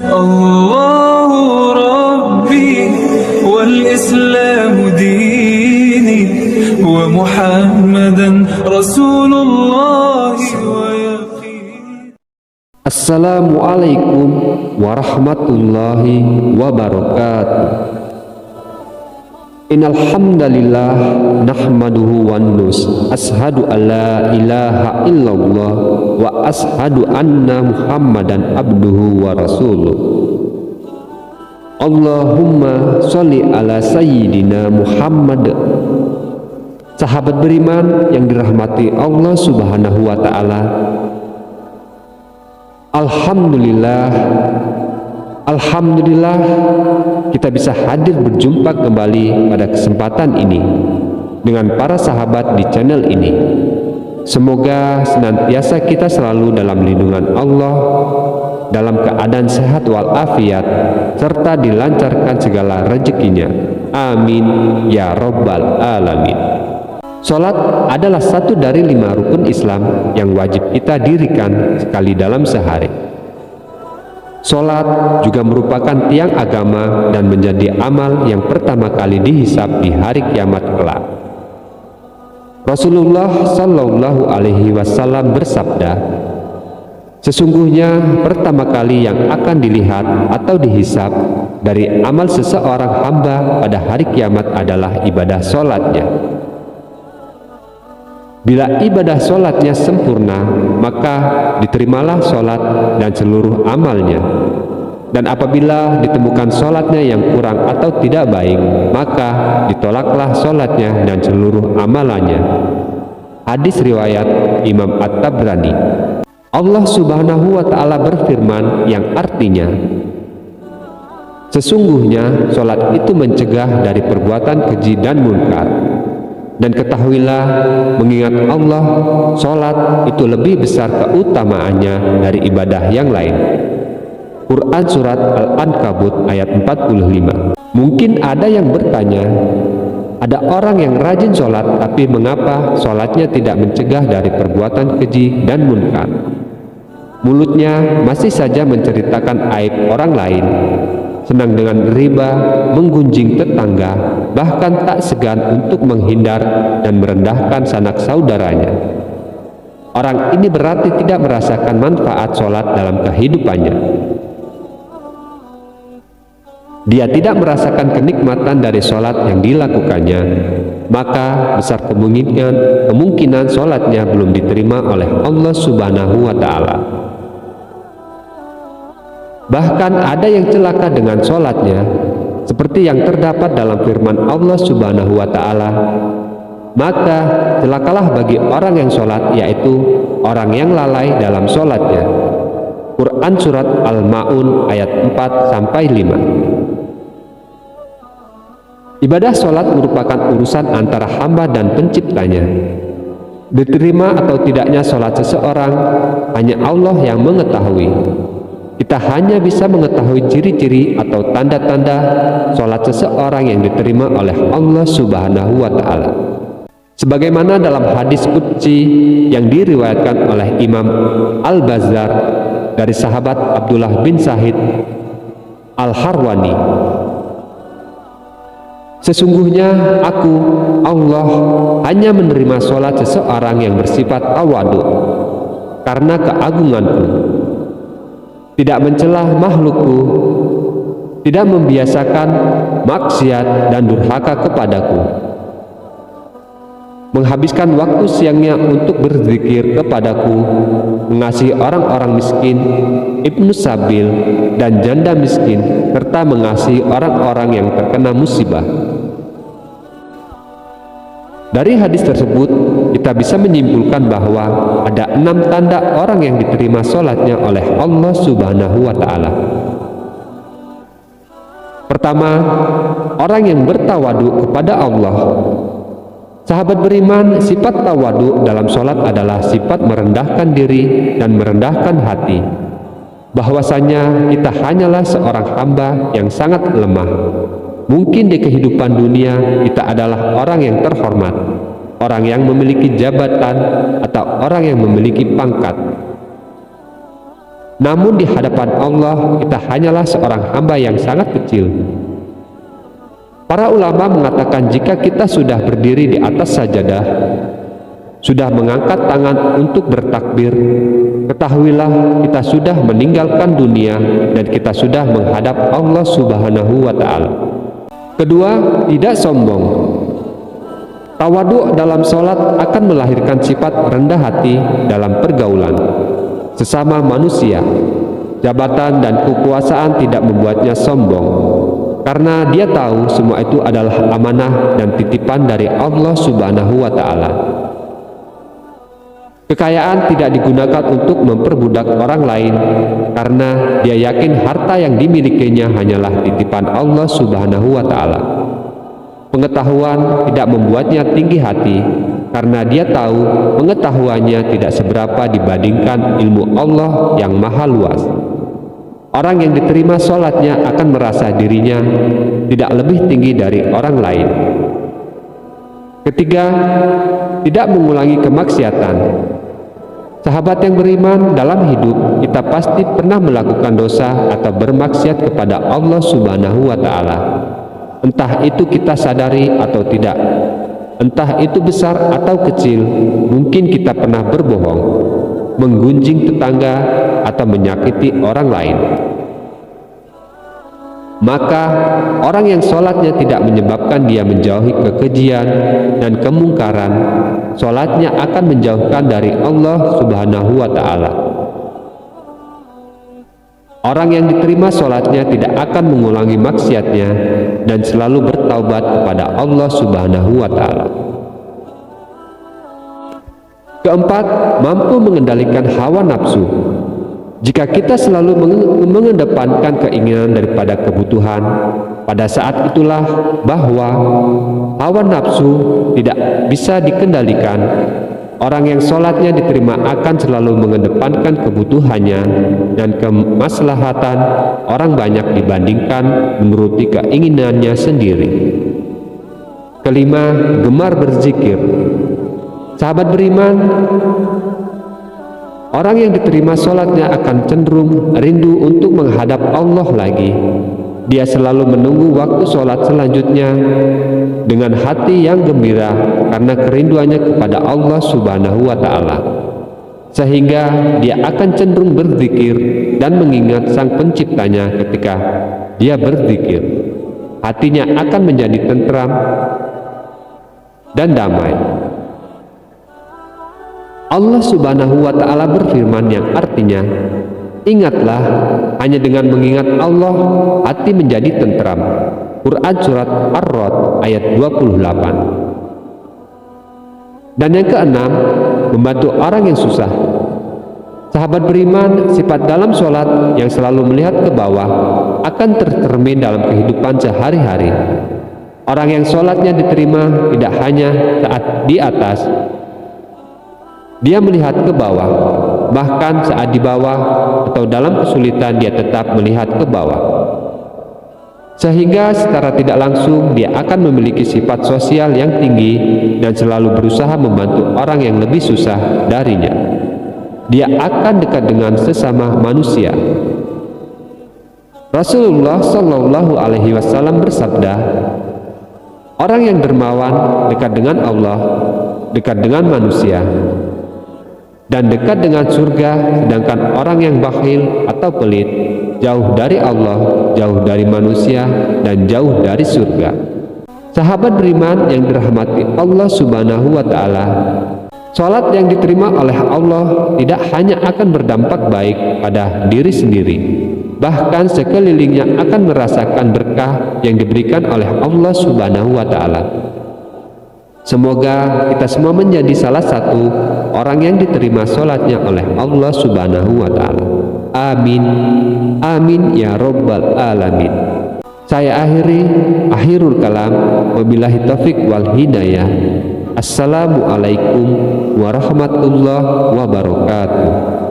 الله ربي والإسلام ديني ومحمدا رسول الله ويقيني. Assalamualaikum warahmatullahi wabarakatuh. Innal hamdalillah nahmaduhu wa ashhadu alla ilaha illallah wa ashhadu anna muhammadan abduhu wa rasuluh. Allahumma sholli ala sayyidina Muhammad. Sahabat beriman yang dirahmati Allah Subhanahu wa taala, Alhamdulillah kita bisa hadir berjumpa kembali pada kesempatan ini dengan para sahabat di channel ini. Semoga senantiasa kita selalu dalam lindungan Allah, dalam keadaan sehat walafiat, serta dilancarkan segala rezekinya. Amin ya robbal alamin. Salat adalah satu dari 5 rukun Islam yang wajib kita dirikan sekali dalam sehari. Salat juga merupakan tiang agama dan menjadi amal yang pertama kali dihisab di hari kiamat kelak. Rasulullah Shallallahu Alaihi Wasallam bersabda, sesungguhnya pertama kali yang akan dilihat atau dihisab dari amal seseorang hamba pada hari kiamat adalah ibadah salatnya. Bila ibadah sholatnya sempurna, maka diterimalah sholat dan seluruh amalnya. Dan apabila ditemukan sholatnya yang kurang atau tidak baik, maka ditolaklah sholatnya dan seluruh amalannya. Hadis riwayat Imam At-Tabrani. Allah Subhanahu wa ta'ala berfirman yang artinya, sesungguhnya sholat itu mencegah dari perbuatan keji dan munkar. Dan ketahuilah, mengingat Allah, sholat itu lebih besar keutamaannya dari ibadah yang lain. Quran Surat Al-Ankabut ayat 45. Mungkin ada yang bertanya, ada orang yang rajin sholat tapi mengapa sholatnya tidak mencegah dari perbuatan keji dan munkar? Mulutnya masih saja menceritakan aib orang lain, senang dengan riba, menggunjing tetangga, bahkan tak segan untuk menghindar dan merendahkan sanak saudaranya. Orang ini berarti tidak merasakan manfaat sholat dalam kehidupannya. Dia tidak merasakan kenikmatan dari sholat yang dilakukannya, maka besar kemungkinan sholatnya belum diterima oleh Allah Subhanahu wa ta'ala. Bahkan ada yang celaka dengan sholatnya, seperti yang terdapat dalam firman Allah Subhanahu wa ta'ala, maka celakalah bagi orang yang sholat, yaitu orang yang lalai dalam sholatnya. Quran Surat Al-Ma'un ayat 4-5. Ibadah sholat merupakan urusan antara hamba dan penciptanya. Diterima atau tidaknya sholat seseorang hanya Allah yang mengetahui. Kita hanya bisa mengetahui ciri-ciri atau tanda-tanda sholat seseorang yang diterima oleh Allah Subhanahu wa ta'ala. Sebagaimana dalam hadis qudsi yang diriwayatkan oleh Imam Al-Bazzar dari sahabat Abdullah bin Sa'id Al-Harwani, sesungguhnya aku, Allah, hanya menerima sholat seseorang yang bersifat tawadu karena keagunganku, tidak mencela makhlukku, tidak membiasakan maksiat dan durhaka kepadaku, menghabiskan waktu siangnya untuk berzikir kepadaku, mengasihi orang-orang miskin, ibnu sabil dan janda miskin, serta mengasihi orang-orang yang terkena musibah. Dari hadis tersebut kita bisa menyimpulkan bahwa ada 6 tanda orang yang diterima sholatnya oleh Allah Subhanahu wa ta'ala. Pertama, orang yang bertawadu kepada Allah. Sahabat beriman, sifat tawadu dalam sholat adalah sifat merendahkan diri dan merendahkan hati, bahwasanya kita hanyalah seorang hamba yang sangat lemah. Mungkin di kehidupan dunia kita adalah orang yang terhormat, orang yang memiliki jabatan, atau orang yang memiliki pangkat. Namun di hadapan Allah kita hanyalah seorang hamba yang sangat kecil. Para ulama mengatakan jika kita sudah berdiri di atas sajadah, sudah mengangkat tangan untuk bertakbir, ketahuilah kita sudah meninggalkan dunia dan kita sudah menghadap Allah Subhanahu wa Ta'ala. Kedua, tidak sombong. Tawadhu dalam sholat akan melahirkan sifat rendah hati dalam pergaulan sesama manusia. Jabatan dan kekuasaan tidak membuatnya sombong, karena dia tahu semua itu adalah amanah dan titipan dari Allah Subhanahu wa Ta'ala. Kekayaan tidak digunakan untuk memperbudak orang lain, karena dia yakin harta yang dimilikinya hanyalah titipan Allah Subhanahu wa Ta'ala. Pengetahuan tidak membuatnya tinggi hati, karena dia tahu pengetahuannya tidak seberapa dibandingkan ilmu Allah yang maha luas. Orang yang diterima sholatnya akan merasa dirinya tidak lebih tinggi dari orang lain. Ketiga, tidak mengulangi kemaksiatan. Sahabat yang beriman, dalam hidup kita pasti pernah melakukan dosa atau bermaksiat kepada Allah Subhanahu wa Ta'ala. Entah itu kita sadari atau tidak, entah itu besar atau kecil. Mungkin kita pernah berbohong, menggunjing tetangga, atau menyakiti orang lain. Maka orang yang sholatnya tidak menyebabkan dia menjauhi kekejian dan kemungkaran, sholatnya akan menjauhkan dari Allah Subhanahu wa Ta'ala. Orang yang diterima sholatnya tidak akan mengulangi maksiatnya dan selalu bertaubat kepada Allah Subhanahu wa Ta'ala. Keempat, mampu mengendalikan hawa nafsu. Jika kita selalu mengedepankan keinginan daripada kebutuhan, pada saat itulah bahwa hawa nafsu tidak bisa dikendalikan. Orang yang sholatnya diterima akan selalu mengedepankan kebutuhannya dan kemaslahatan orang banyak dibandingkan menuruti keinginannya sendiri. Kelima, gemar berzikir. Sahabat beriman, orang yang diterima sholatnya akan cenderung rindu untuk menghadap Allah lagi. Dia selalu menunggu waktu sholat selanjutnya dengan hati yang gembira karena kerinduannya kepada Allah Subhanahu wa Ta'ala, sehingga dia akan cenderung berzikir dan mengingat Sang Penciptanya. Ketika dia berzikir, hatinya akan menjadi tentram dan damai. Allah Subhanahu wa Ta'ala berfirman yang artinya, ingatlah, hanya dengan mengingat Allah hati menjadi tentram. Quran surat Ar-Rod ayat 28. Dan yang keenam, membantu orang yang susah. Sahabat beriman, sifat dalam sholat yang selalu melihat ke bawah akan tercermin dalam kehidupan sehari-hari. Orang yang sholatnya diterima tidak hanya saat di atas, dia melihat ke bawah, bahkan saat di bawah atau dalam kesulitan dia tetap melihat ke bawah. Sehingga secara tidak langsung dia akan memiliki sifat sosial yang tinggi dan selalu berusaha membantu orang yang lebih susah darinya. Dia akan dekat dengan sesama manusia. Rasulullah Shallallahu Alaihi Wasallam bersabda, orang yang dermawan dekat dengan Allah, dekat dengan manusia, dan dekat dengan surga, sedangkan orang yang bakhil atau pelit jauh dari Allah, jauh dari manusia, dan jauh dari surga. Sahabat beriman yang dirahmati Allah Subhanahu wa Ta'ala, sholat yang diterima oleh Allah tidak hanya akan berdampak baik pada diri sendiri, bahkan sekelilingnya akan merasakan berkah yang diberikan oleh Allah Subhanahu wa Ta'ala. Semoga kita semua menjadi salah satu orang yang diterima sholatnya oleh Allah Subhanahu wa Ta'ala. Amin. Amin ya Rabbal Alamin. Saya akhirul kalam. Wabillahi taufiq wal hidayah. Assalamualaikum warahmatullahi wabarakatuh.